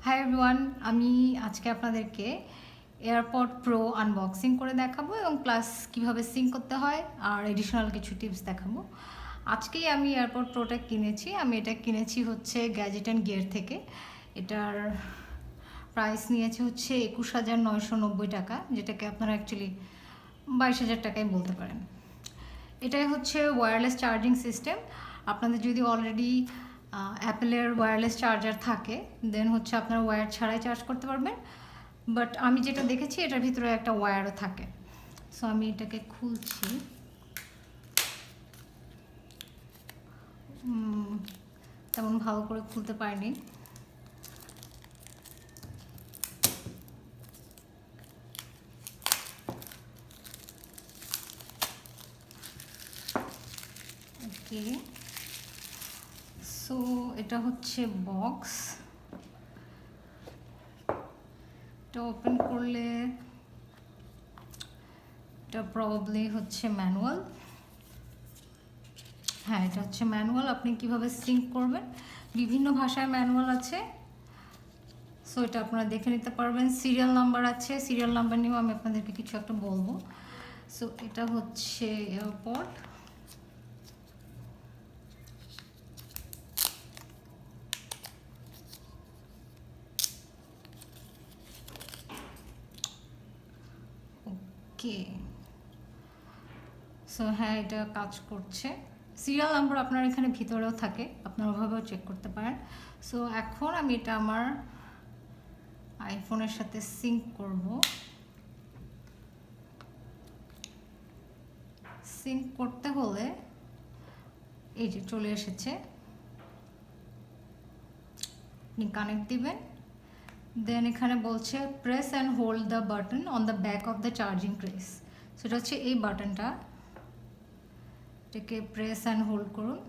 Hi everyone, আমি আজকে আপনাদেরকে এয়ারপড প্রো আনবক্সিং করে দেখাবো এবং প্লাস কিভাবে সিঙ্ক করতে হয় আর এডিশনাল কিছু টিপস দেখাবো। আজকেই আমি এয়ারপড প্রোটা কিনেছি। আমি এটা কিনেছি হচ্ছে গ্যাজেট অ্যান্ড গিয়ার থেকে। এটার প্রাইস নিয়েছে হচ্ছে ২১,৯৯০ টাকা, যেটাকে আপনারা অ্যাকচুয়ালি ২২,০০০ টাকায় বলতে পারেন। এটাই হচ্ছে ওয়্যারলেস চার্জিং সিস্টেম। আপনাদের যদি অলরেডি অ্যাপেলের ওয়্যারলেস চার্জার থাকে দেন হচ্ছে আপনারা ওয়্যার ছাড়াই চার্জ করতে পারবেন, বাট আমি যেটা দেখেছি এটার ভিতরে একটা ওয়্যারও থাকে। সো আমি এটাকে খুলছি। তেমন ভালো করে খুলতে পারিনি। ওকে, সো এটা হচ্ছে বক্স। এটা ওপেন করলে এটা প্রবাবলি হচ্ছে ম্যানুয়াল। হ্যাঁ, এটা হচ্ছে ম্যানুয়াল। আপনি কিভাবে সিঙ্ক করবেন, বিভিন্ন ভাষায় ম্যানুয়াল আছে। সো এটা আপনারা দেখে নিতে পারবেন। সিরিয়াল নাম্বার আছে, সিরিয়াল নাম্বার নিয়েও আমি আপনাদেরকে কিছু একটা বলবো। সো এটা হচ্ছে এয়ারপড। ওকে, সো হ্যাঁ, এটা কাজ করছে। সিরিয়াল নাম্বার আপনার এখানে ভিতরেও থাকে, আপনারা ওভাবেও চেক করতে পারেন। সো এখন আমি এটা আমার আইফোনের সাথে সিঙ্ক করব। সিঙ্ক করতে হলে এই যে চলে এসেছে, আপনি কানেক্ট দিবেন। দেন এখানে বলছে press and hold the button on the back of the charging case. সেটা হচ্ছে এই বাটনটা, এটাকে প্রেস অ্যান্ড হোল্ড করুন।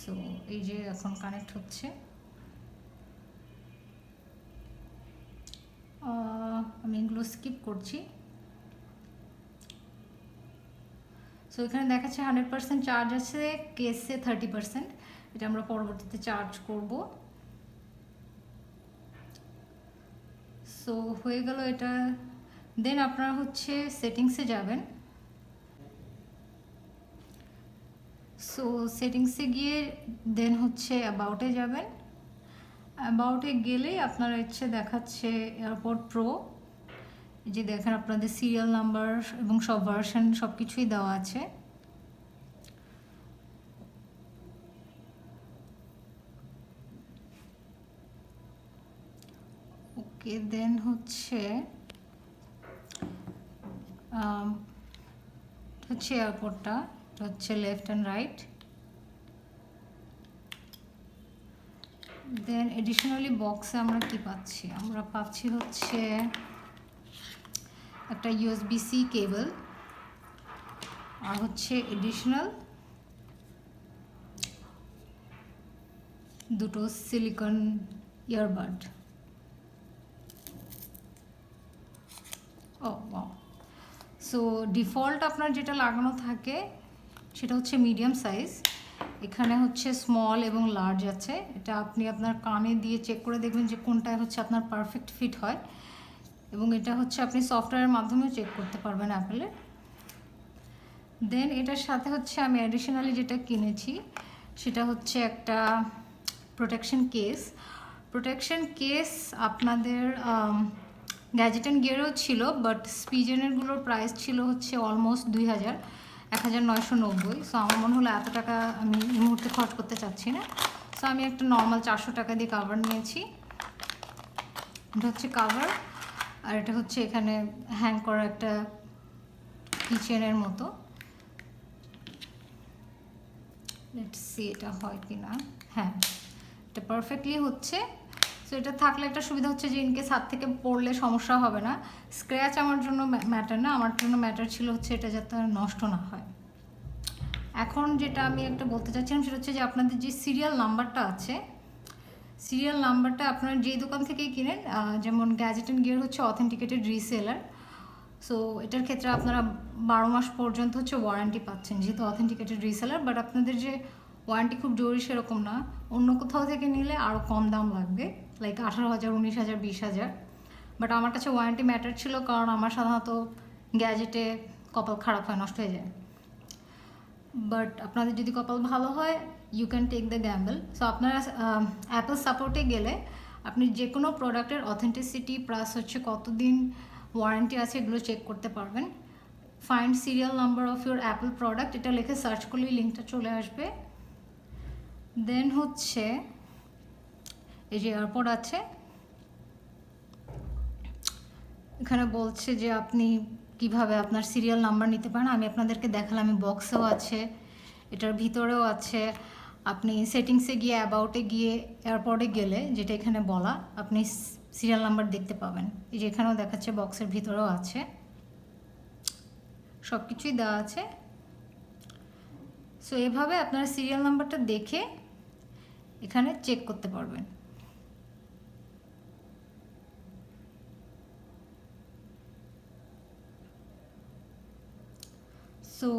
সো এই যে এখন কানেক্ট হচ্ছে। আমি এগুলো স্কিপ করছি। সো এখানে দেখাচ্ছে 100% চার্জ আছে, কেসে 30%। এটা আমরা পরবর্তীতে চার্জ করব। সো হয়ে গেল এটা। দেন আপনারা হচ্ছে সেটিংসে যাবেন। সো সেটিংসে গিয়ে দেন হচ্ছে অ্যাবাউটে যাবেন। অ্যাবাউটে গেলেই আপনারা ইচ্ছে দেখাচ্ছে এয়ারপড প্রো। যে দেখেন আপনাদের সিরিয়াল নাম্বার এবং সব ভার্সন সব কিছুই দেওয়া আছে। ওকে, দেন হচ্ছে এয়ারপোর্টটা, এটা হচ্ছে left and right. Then additionally বক্সে আমরা কি পাচ্ছি, আমরা পাচ্ছি হচ্ছে একটা USB-C কেবল, আর হচ্ছে এডিশনাল দুটো সিলিকন ইয়ারবাড। ও ওয়াও। সো ডিফল্ট আপনার যেটা লাগানো থাকে সেটা হচ্ছে মিডিয়াম সাইজ। এখানে হচ্ছে স্মল এবং লার্জ আছে। এটা আপনি আপনার কানে দিয়ে চেক করে দেখবেন যে কোনটায় হচ্ছে আপনার পারফেক্ট ফিট হয়, এবং এটা হচ্ছে আপনি সফটওয়্যারের মাধ্যমেও চেক করতে পারবেন অ্যাপেলের। দেন এটার সাথে হচ্ছে আমি অ্যাডিশনালি যেটা কিনেছি সেটা হচ্ছে একটা প্রোটেকশন কেস। প্রোটেকশন কেস আপনাদের গ্যাজেট অ্যান্ড গিয়ারেও ছিল, বাট স্পিজেনেরগুলোর প্রাইস ছিল হচ্ছে অলমোস্ট ২,০০০, ১,৯৯০। সো আমার মনে হলো এত টাকা আমি এই মুহূর্তে খরচ করতে চাচ্ছি না। সো আমি একটা নর্মাল ৪০০ টাকা দিয়ে কাভার নিয়েছি। এটা হচ্ছে কাভার, আর এটা হচ্ছে এখানে হ্যাং করা একটা কিচেনের মতো। লেটস সি এটা হয় কি না। হ্যাঁ, এটা পারফেক্টলি হচ্ছে। সো এটা থাকলে একটা সুবিধা হচ্ছে যে ইনকেস হাত থেকে পড়লে সমস্যা হবে না। স্ক্র্যাচ আমার জন্য ম্যাটার না, আমার জন্য ম্যাটার ছিল হচ্ছে এটা যাতে নষ্ট না হয়। এখন যেটা আমি একটা বলতে চাচ্ছিলাম সেটা হচ্ছে যে আপনাদের যে সিরিয়াল নাম্বারটা আছে, সিরিয়াল নাম্বারটা আপনারা যেই দোকান থেকেই কিনেন, যেমন গ্যাজেট অ্যান্ড গিয়ার হচ্ছে অথেন্টিকেটেড রিসেলার। সো এটার ক্ষেত্রে আপনারা 12 মাস পর্যন্ত হচ্ছে ওয়ারেন্টি পাচ্ছেন যেহেতু অথেন্টিকেটেড রিসেলার। বাট আপনাদের যে ওয়ারেন্টি খুব জরুরি সেরকম না, অন্য কোথাও থেকে নিলে আরও কম দাম লাগবে, লাইক 18,000, 19,000, 20,000। বাট আমার কাছে ওয়ারেন্টি ম্যাটার ছিল, কারণ আমার সাধারণত গ্যাজেটে কপাল খারাপ হয়, নষ্ট হয়ে যায়। বাট আপনাদের যদি কপাল ভালো হয়, you can take the gamble. So আপনারা অ্যাপল সাপোর্টে গেলে আপনি যে কোনো প্রোডাক্টের অথেন্টিসিটি প্লাস হচ্ছে কতদিন ওয়ারেন্টি আছে এগুলো চেক করতে পারবেন। Find serial number of your Apple product, এটা লিখে সার্চ করলেই লিঙ্কটা চলে আসবে। দেন হচ্ছে এই যে এয়ারপড আছে, এখানে বলছে যে আপনি কিভাবে আপনার সিরিয়াল নাম্বার নিতে পারেন। আমি আপনাদেরকে দেখালাম, আমি বক্সেও আছে, এটার ভিতরেও আছে। আপনি সেটিংসে গিয়ে অ্যাবাউটে গিয়ে এয়ারপডে গেলে যেটা এখানে বলা, আপনি সিরিয়াল নাম্বার দেখতে পাবেন। এই যে এখানেও দেখাচ্ছে, বক্সের ভিতরেও আছে, সব কিছুই দেওয়া আছে। সো এভাবে আপনারা সিরিয়াল নাম্বারটা দেখে এখানে চেক করতে পারবেন। সো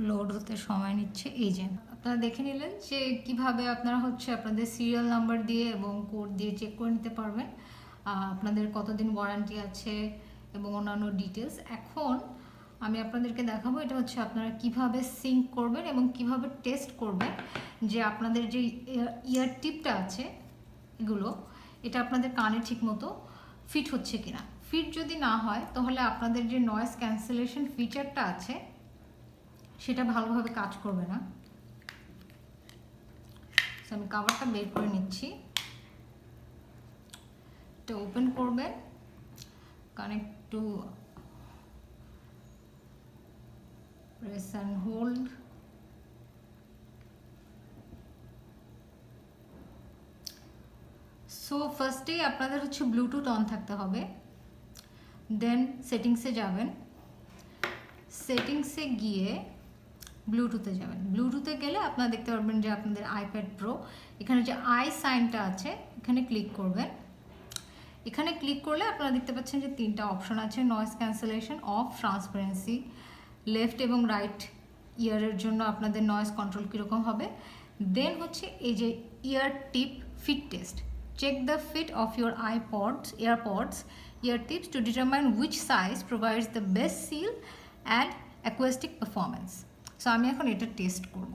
লোড হতে সময় নিচ্ছে। এই যে আপনারা দেখে নিলেন যে কিভাবে আপনারা হচ্ছে আপনাদের সিরিয়াল নাম্বার দিয়ে এবং কোড দিয়ে চেক করে নিতে পারবেন আপনাদের কতদিন ওয়ারেন্টি আছে এবং অন্যান্য ডিটেলস। এখন আমি আপনাদেরকে দেখাবো এটা হচ্ছে আপনারা কিভাবে সিঙ্ক করবেন এবং কিভাবে টেস্ট করবেন যে আপনাদের যে ইয়ার টিপটা আছে এগুলো, এটা আপনাদের কানে ঠিক মতো ফিট হচ্ছে কিনা। ফিট যদি না হয় তাহলে আপনাদের যে নয়েজ ক্যান্সেলেশন ফিচারটা আছে সেটা ভালোভাবে কাজ করবে না। আমি কভারটা বের করে নিচ্ছি, এটা ওপেন করবেন, connect to press and hold. So ফার্স্টেই আপনাদের হচ্ছে ব্লুটুথ অন থাকতে হবে, দেন সেটিংসে যাবেন, সেটিংসে গিয়ে ব্লুটুথে যাবেন। ব্লুটুথে গেলে আপনারা দেখতে পারবেন যে আপনাদের আইপ্যাড প্রো, এখানে যে আই সাইনটা আছে এখানে ক্লিক করবেন। এখানে ক্লিক করলে আপনারা দেখতে পাচ্ছেন যে তিনটা অপশন আছে, noise cancellation, of, transparency. Left এবং রাইট ইয়ারের জন্য আপনাদের নয়েজ কন্ট্রোল কীরকম হবে। দেন হচ্ছে এই যে ear tip fit test, check the fit of your AirPods ear tips to determine which size provides the best seal and acoustic performance. So আমি এখন এটা টেস্ট করব,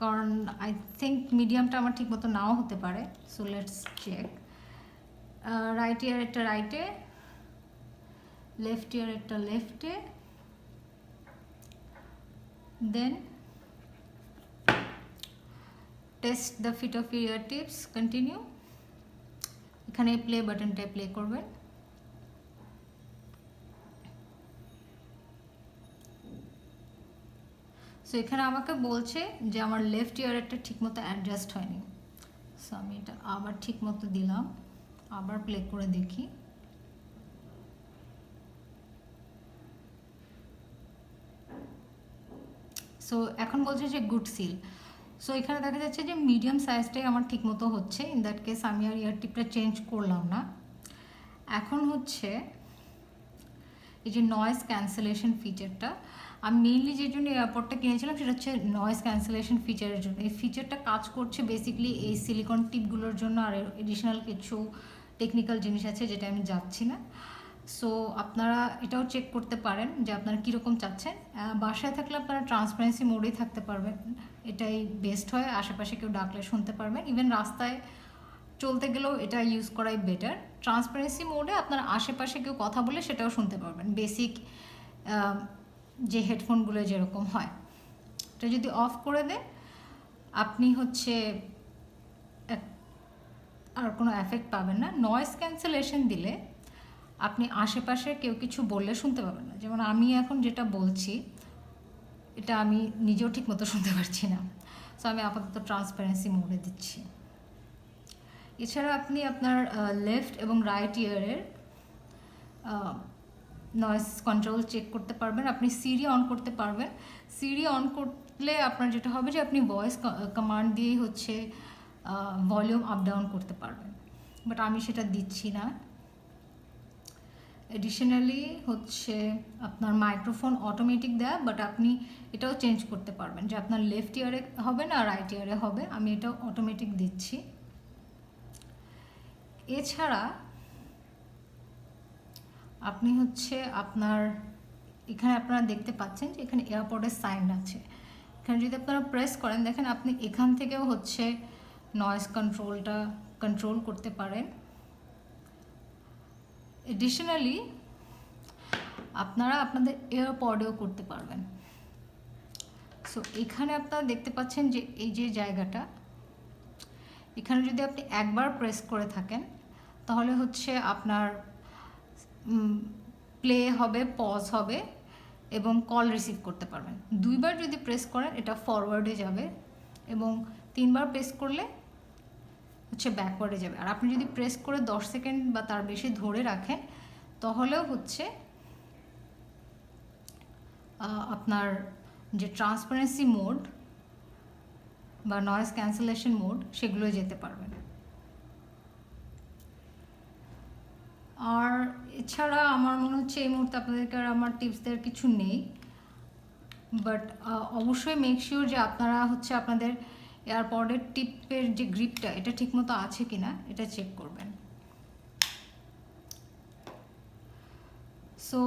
কারণ আই থিঙ্ক মিডিয়ামটা আমার ঠিক মতো নাও হতে পারে। So let's check. রাইট ইয়ারেরটা রাইটে, লেফট ইয়ারেরটা লেফটে, then test the fit of ear tips, continue. এখানে প্লে বাটনটায় প্লে করবেন। সো এখানে আমাকে বলছে যে আমার লেফট ইয়ারেরটা ঠিকমতো অ্যাডজাস্ট হয়নি। সো আমি এটা আবার ঠিকমতো দিলাম, আবার প্লে করে দেখি। সো এখন বলছে যে গুড সিল। সো এখানে দেখা যাচ্ছে যে মিডিয়াম সাইজটাই আমার ঠিকমতো হচ্ছে। ইন দ্যাট কেস আমি আর ইয়ার টিপটা চেঞ্জ করলাম না। এখন হচ্ছে এই যে নয়েজ ক্যান্সেলেশন ফিচারটা, আমি মেইনলি যে জন্য এয়ারপডটা কিনেছিলাম সেটা হচ্ছে নয়েজ ক্যান্সেলেশন ফিচারের জন্য। এই ফিচারটা কাজ করছে বেসিক্যালি এই সিলিকন টিপগুলোর জন্য, আর এডিশনাল কিছু টেকনিক্যাল জিনিস আছে যেটা আমি যাচ্ছি না। সো আপনারা এটাও চেক করতে পারেন যে আপনারা কীরকম চাচ্ছেন। বাসায় থাকলে আপনারা ট্রান্সপারেন্সি মোডেই থাকতে পারবেন, এটাই বেস্ট হয়। আশেপাশে কেউ ডাকলে শুনতে পারবেন, ইভেন রাস্তায় চলতে গেলেও এটা ইউজ করাই বেটার। ট্রান্সপারেন্সি মোডে আপনারা আশেপাশে কেউ কথা বলে সেটাও শুনতে পারবেন, বেসিক যে হেডফোনগুলো যেরকম হয়। এটা যদি অফ করে দেন আপনি হচ্ছে আর কোনো এফেক্ট পাবেন না। নয়েজ ক্যান্সেলেশন দিলে আপনি আশেপাশে কেউ কিছু বললে শুনতে পাবেন না। যেমন আমি এখন যেটা বলছি এটা আমি নিজেও ঠিক মতো শুনতে পারছি না। সো আমি আপাতত ট্রান্সপারেন্সি মোডে দিচ্ছি। এছাড়া আপনি আপনার লেফট এবং রাইট ইয়ারের নয়েজ কন্ট্রোল চেক করতে পারবেন, আপনি সিরি অন করতে পারবেন। সিরি অন করলে আপনার যেটা হবে যে আপনি ভয়েস কমান্ড দিয়েই হচ্ছে ভলিউম আপ ডাউন করতে পারবেন, বাট আমি সেটা দিচ্ছি না। এডিশনালি হচ্ছে আপনার মাইক্রোফোন অটোমেটিক দেয়, বাট আপনি এটাও চেঞ্জ করতে পারবেন যে আপনার লেফট ইয়ারে হবে না রাইট ইয়ারে হবে, আমি এটাও অটোমেটিক দিচ্ছি। এছাড়া আপনি হচ্ছে আপনার এখানে আপনারা দেখতে পাচ্ছেন যে এখানে এয়ারপোর্টের সাইন আছে, এখানে যদি আপনারা প্রেস করেন দেখেন আপনি এখান থেকেও হচ্ছে নয়েজ কন্ট্রোলটা কন্ট্রোল করতে পারেন। এডিশনালি আপনারা আপনাদের এয়ারপডেও করতে পারবেন। সো এখানে আপনারা দেখতে পাচ্ছেন যে এই যে জায়গাটা, এখানে যদি আপনি একবার প্রেস করে থাকেন তাহলে হচ্ছে আপনার প্লে হবে, পজ হবে এবং কল রিসিভ করতে পারবেন। দুইবার যদি প্রেস করেন এটা ফরওয়ার্ডে যাবে এবং তিনবার প্রেস করলে হচ্ছে ব্যাকওয়ার্ডে যাবে। আর আপনি যদি প্রেস করে 10 সেকেন্ড বা তার বেশি ধরে রাখেন তাহলেও হচ্ছে আপনার যে ট্রান্সপারেন্সি মোড বা নয়েজ ক্যান্সেলেশন মোড সেগুলো যেতে পারবেন। আর এছাড়া আমার মনে হচ্ছে এই মুহূর্তে আপনাদেরকে আর আমার টিপস দেওয়ার কিছু নেই, বাট অবশ্যই মেক শিওর যে আপনারা হচ্ছে আপনাদের এয়ারপডের টিপের যে গ্রিপটা এটা ঠিকমতো আছে কিনা এটা চেক করবেন। সো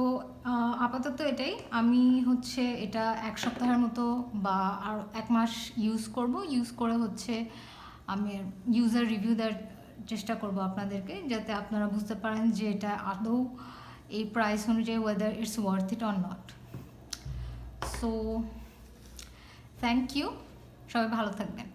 আপাতত এটাই, আমি হচ্ছে এটা 1 সপ্তাহের মতো বা আর 1 মাস ইউজ করে হচ্ছে আমি ইউজার রিভিউ দেওয়ার চেষ্টা করব আপনাদেরকে, যাতে আপনারা বুঝতে পারেন যে এটা আদৌ এই প্রাইস অনুযায়ী whether it's worth it or not. So thank you, সবাই ভালো থাকবেন।